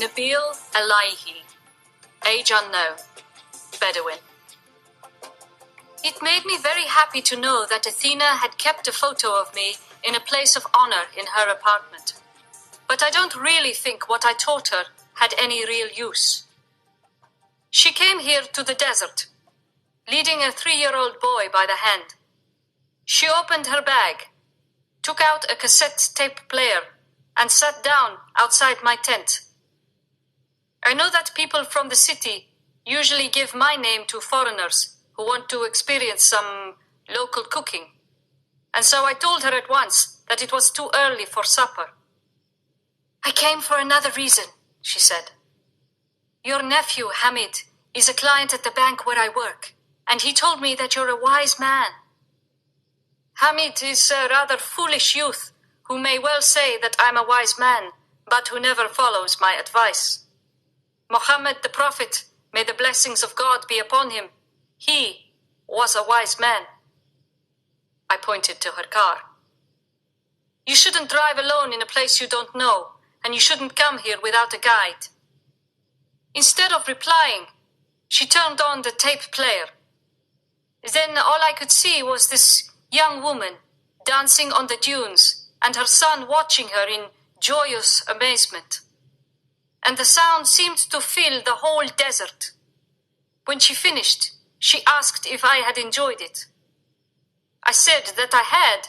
Nabil Alaihi, age unknown, Bedouin. It made me very happy to know that Athena had kept a photo of me in a place of honor in her apartment. But I don't really think what I taught her had any real use. She came here to the desert, leading a 3-year-old boy by the hand. She opened her bag, took out a cassette tape player, and sat down outside my tent. I know that people from the city usually give my name to foreigners who want to experience some local cooking, and so I told her at once that it was too early for supper. "I came for another reason," she said. "Your nephew, Hamid, is a client at the bank where I work, and he told me that you're a wise man." Hamid is a rather foolish youth who may well say that I'm a wise man, but who never follows my advice. Muhammad the Prophet, may the blessings of God be upon him, he was a wise man. I pointed to her car. "You shouldn't drive alone in a place you don't know, and you shouldn't come here without a guide." Instead of replying, she turned on the tape player. Then all I could see was this young woman dancing on the dunes and her son watching her in joyous amazement. And the sound seemed to fill the whole desert. When she finished, she asked if I had enjoyed it. I said that I had.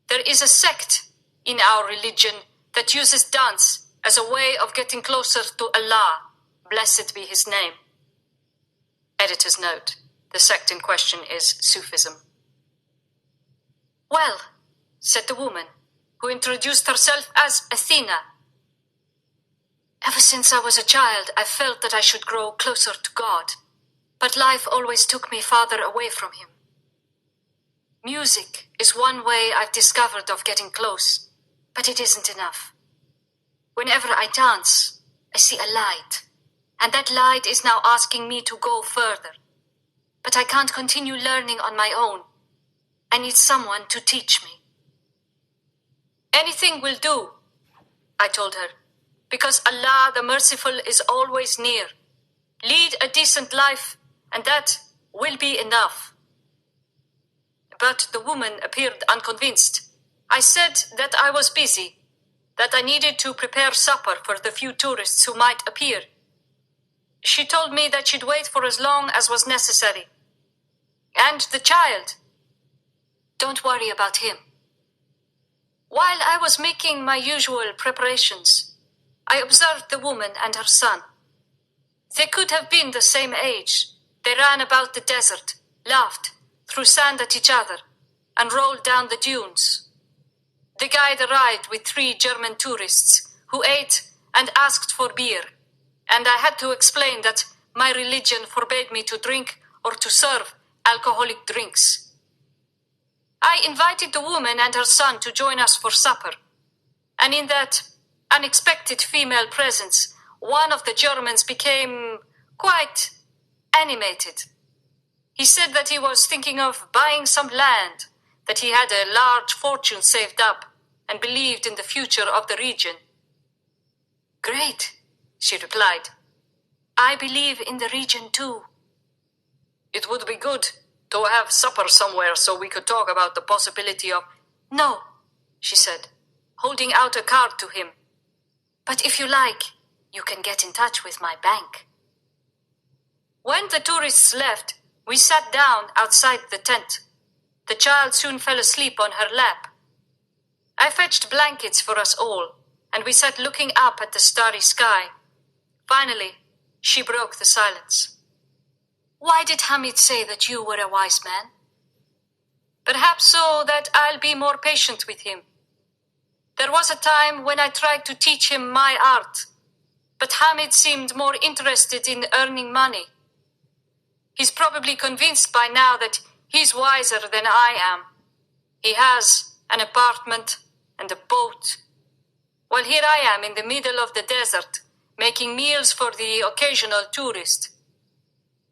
There is a sect in our religion that uses dance as a way of getting closer to Allah, blessed be his name. Editor's note: the sect in question is Sufism. "Well," said the woman, who introduced herself as Athena, "ever since I was a child, I felt that I should grow closer to God, but life always took me farther away from him. Music is one way I've discovered of getting close, but it isn't enough. Whenever I dance, I see a light, and that light is now asking me to go further. But I can't continue learning on my own. I need someone to teach me." "Anything will do," I told her, "because Allah the Merciful is always near. Lead a decent life, and that will be enough." But the woman appeared unconvinced. I said that I was busy, that I needed to prepare supper for the few tourists who might appear. She told me that she'd wait for as long as was necessary. "And the child?" "Don't worry about him." While I was making my usual preparations, I observed the woman and her son. They could have been the same age. They ran about the desert, laughed, threw sand at each other, and rolled down the dunes. The guide arrived with 3 German tourists who ate and asked for beer, and I had to explain that my religion forbade me to drink or to serve alcoholic drinks. I invited the woman and her son to join us for supper, and in that unexpected female presence, one of the Germans became quite animated. He said that he was thinking of buying some land, that he had a large fortune saved up, and believed in the future of the region. "Great," she replied. "I believe in the region too." "It would be good to have supper somewhere so we could talk about the possibility of—" "No," she said, holding out a card to him. "But if you like, you can get in touch with my bank." When the tourists left, we sat down outside the tent. The child soon fell asleep on her lap. I fetched blankets for us all, and we sat looking up at the starry sky. Finally, she broke the silence. "Why did Hamid say that you were a wise man?" "Perhaps so that I'll be more patient with him. There was a time when I tried to teach him my art, but Hamid seemed more interested in earning money. He's probably convinced by now that he's wiser than I am. He has an apartment and a boat, while here I am in the middle of the desert, making meals for the occasional tourist.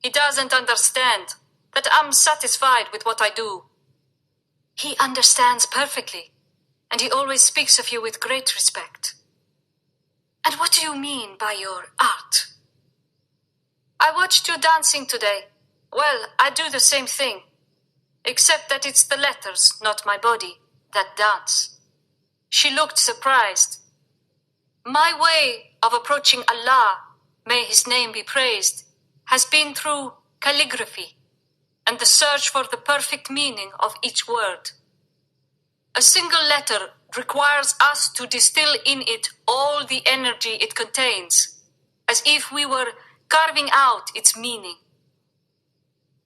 He doesn't understand that I'm satisfied with what I do." "He understands perfectly, and he always speaks of you with great respect." And what do you mean by your art? I watched you dancing today. Well, I do the same thing. Except that it's the letters, not my body, that dance. She looked surprised. My way of approaching Allah, may His name be praised, has been through calligraphy and the search for the perfect meaning of each word. A single letter requires us to distill in it all the energy it contains, as if we were carving out its meaning.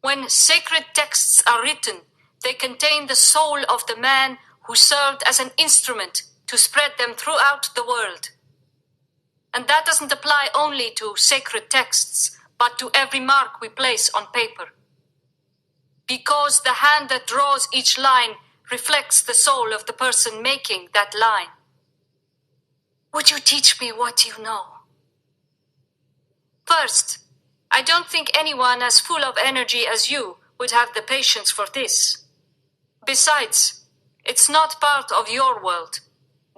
When sacred texts are written, they contain the soul of the man who served as an instrument to spread them throughout the world. And that doesn't apply only to sacred texts, but to every mark we place on paper. Because the hand that draws each line reflects the soul of the person making that line. Would you teach me what you know? First, I don't think anyone as full of energy as you would have the patience for this. Besides, it's not part of your world.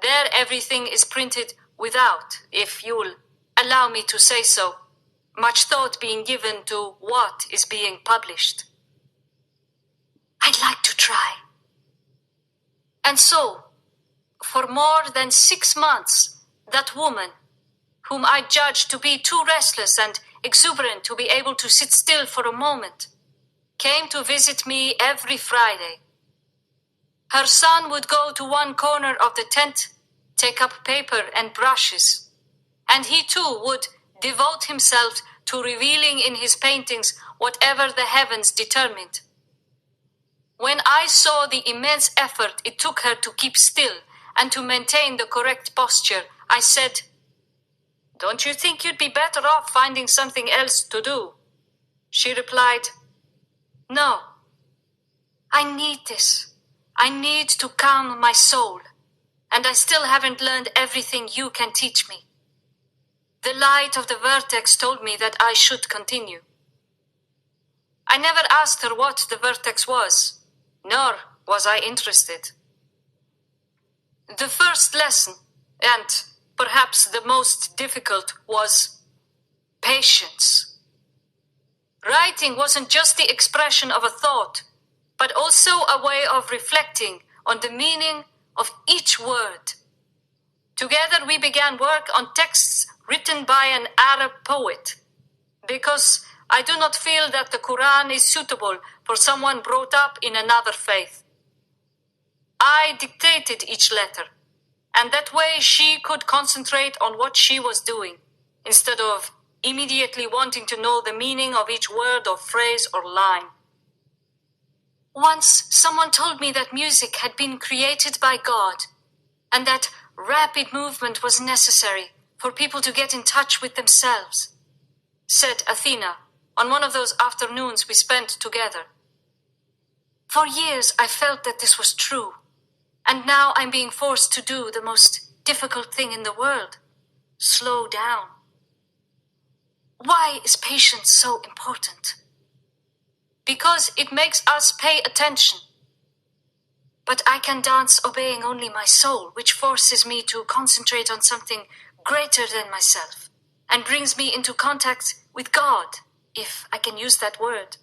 There everything is printed without, if you'll allow me to say so, much thought being given to what is being published. I'd like to try. And so, for more than 6 months, that woman, whom I judged to be too restless and exuberant to be able to sit still for a moment, came to visit me every Friday. Her son would go to one corner of the tent, take up paper and brushes, and he too would devote himself to revealing in his paintings whatever the heavens determined. When I saw the immense effort it took her to keep still and to maintain the correct posture, I said, "Don't you think you'd be better off finding something else to do?" She replied, "No. I need this. I need to calm my soul, and I still haven't learned everything you can teach me." The light of the vertex told me that I should continue. I never asked her what the vertex was, nor was I interested. The first lesson, and perhaps the most difficult, was patience. Writing wasn't just the expression of a thought, but also a way of reflecting on the meaning of each word. Together we began work on texts written by an Arab poet, because I do not feel that the Quran is suitable for someone brought up in another faith. I dictated each letter, and that way she could concentrate on what she was doing, instead of immediately wanting to know the meaning of each word or phrase or line. Once someone told me that music had been created by God, and that rapid movement was necessary for people to get in touch with themselves, said Athena on one of those afternoons we spent together. For years I felt that this was true, and now I'm being forced to do the most difficult thing in the world: slow down. Why is patience so important? Because it makes us pay attention. But I can dance obeying only my soul, which forces me to concentrate on something greater than myself, and brings me into contact with God, if I can use that word.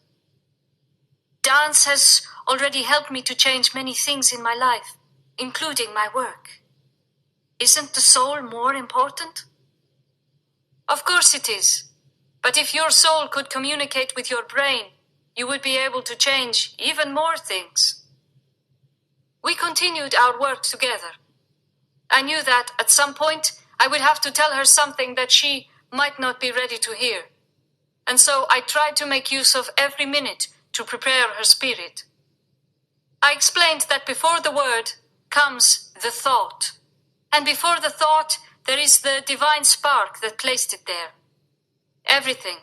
Dance has already helped me to change many things in my life, including my work. Isn't the soul more important? Of course it is. But if your soul could communicate with your brain, you would be able to change even more things. We continued our work together. I knew that at some point I would have to tell her something that she might not be ready to hear. And so I tried to make use of every minute to prepare her spirit. I explained that before the word comes the thought, and before the thought there is the divine spark that placed it there. Everything,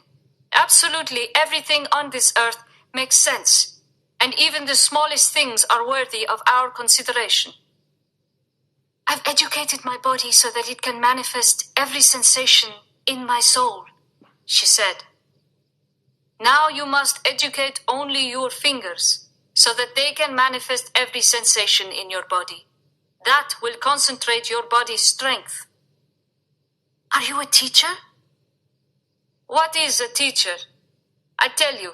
absolutely everything on this earth makes sense, and even the smallest things are worthy of our consideration. I've educated my body so that it can manifest every sensation in my soul, she said. Now you must educate only your fingers so that they can manifest every sensation in your body. That will concentrate your body's strength. Are you a teacher? What is a teacher? I tell you,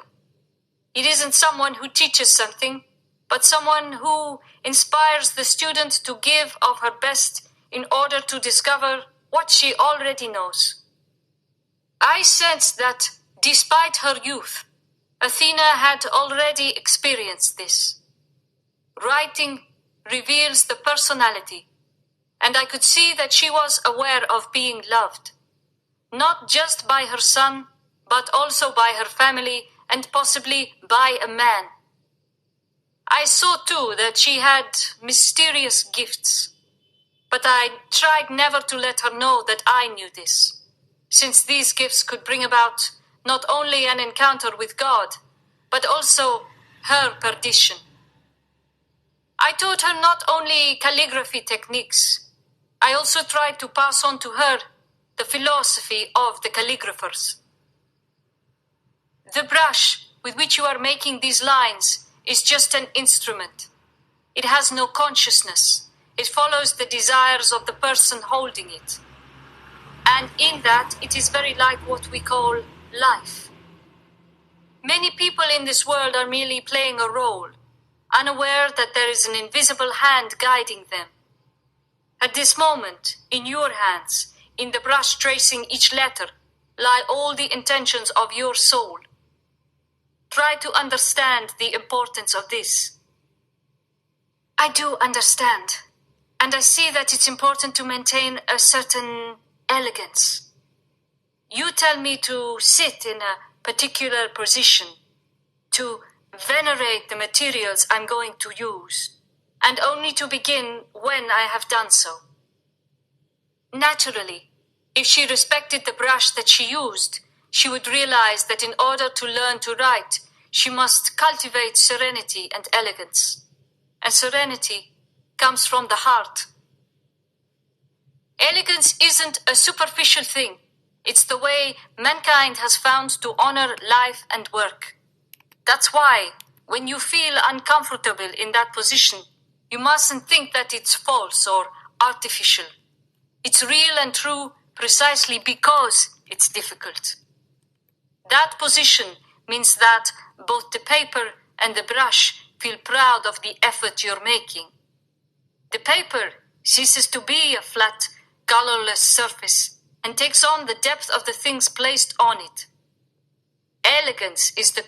it isn't someone who teaches something, but someone who inspires the student to give of her best in order to discover what she already knows. I sensed that, despite her youth, Athena had already experienced this. Writing reveals the personality, and I could see that she was aware of being loved, not just by her son, but also by her family and possibly by a man. I saw too that she had mysterious gifts, but I tried never to let her know that I knew this, since these gifts could bring about not only an encounter with God, but also her perdition. I taught her not only calligraphy techniques, I also tried to pass on to her the philosophy of the calligraphers. The brush with which you are making these lines is just an instrument. It has no consciousness. It follows the desires of the person holding it. And in that, it is very like what we call life. Many people in this world are merely playing a role, unaware that there is an invisible hand guiding them. At this moment, in your hands, in the brush tracing each letter, lie all the intentions of your soul. Try to understand the importance of this. I do understand, and I see that it's important to maintain a certain elegance. You tell me to sit in a particular position, to venerate the materials I'm going to use, and only to begin when I have done so. Naturally, if she respected the brush that she used, she would realize that in order to learn to write, she must cultivate serenity and elegance. And serenity comes from the heart. Elegance isn't a superficial thing. It's the way mankind has found to honor life and work. That's why, when you feel uncomfortable in that position, you mustn't think that it's false or artificial. It's real and true precisely because it's difficult. That position means that both the paper and the brush feel proud of the effort you're making. The paper ceases to be a flat, colorless surface and takes on the depth of the things placed on it. Elegance is the